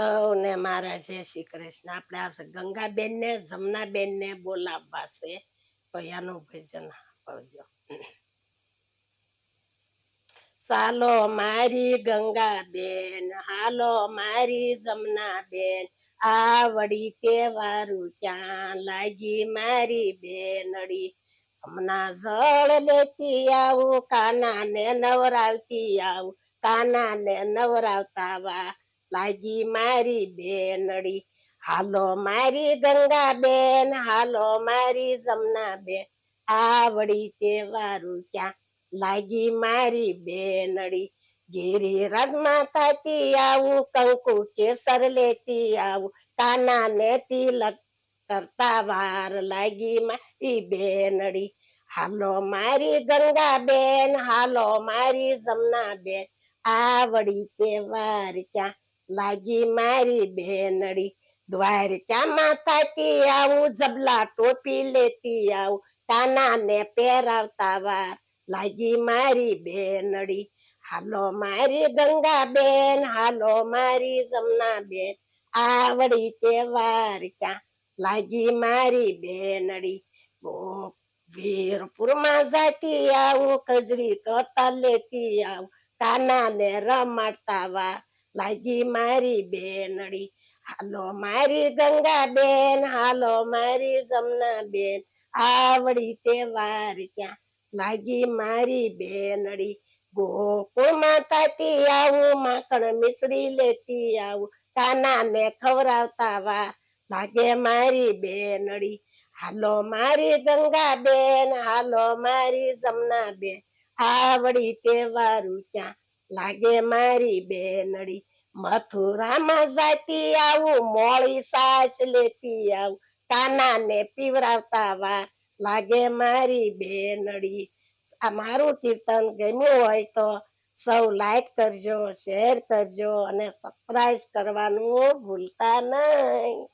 સૌને મારા જય શ્રી કૃષ્ણ. આપણે આ ગંગાબેન ને જમનાબેન ને બોલાવવા છે, તો એનું ભજન આવજો. ચાલો મારી ગંગાબેન, હાલો મારી જમનાબેન, આવડી તહેવારું ક્યાં લાગી મારી બેનડી. હમણા જળ લેતી આવું, કાના ને નવરાવતી આવું, કાના ને નવરાવતા વા લાગી મારી બેનડી. હાલો મારી ગંગાબેન, હાલો મારી જમનાબેન, આવડી તહેવારું ક્યાં લાગી મારી બેનડી. ગિરિરાજમાં થાતી આવું, કંકુ કેસર લેતી આવું, કાના ને તિલક કરતા વાર લાગી મારી બેનડી. હાલો મારી ગંગાબેન, હાલો મારી જમનાબેન, આવડી તહેવાર ક્યાં લાગી મારી બેનડી. દ્વારકામાં થાતી આવું, જબલા ટોપી લેતી આવું, કાના ને પહેરાવતા વાર લાગી મારી બેનડી. હાલો મારી ગંગાબેન, હાલો મારી જમનાબેન, આવડી તહેવાર ક્યાં લાગી મારી બેનડી. વીરપુરમાં જાતી આવું, કજરી કરતા લેતી આવું, કાના ને રમાડતા વાર લાગી મારી બેનડી. હાલો મારી ગંગાબેન, હાલો મારી જમનાબેન, આવડી તહેવાર ક્યાં લાગી મારી બેનડી. ગોકુળમાં થાતી આવું, માખણ મિશ્રી લેતી આવું, કાના ને ખવડાવતા વાર લાગે મારી બેનડી. હાલો મારી ગંગાબેન, હાલો મારી જમનાબેન, આવડી તહેવારું ક્યાં લાગે મારી બેનડી. મથુરામાં જાતી આવું, મોળી સાસ લેતી આવું, કાના ને પીવરાવતા વાર લાગે મારી બેનડી. આ મારું કીર્તન ગમ્યું હોય તો સૌ લાઈક કરજો, શેર કરજો અને સબસ્ક્રાઇબ કરવાનું ભૂલતા નહીં.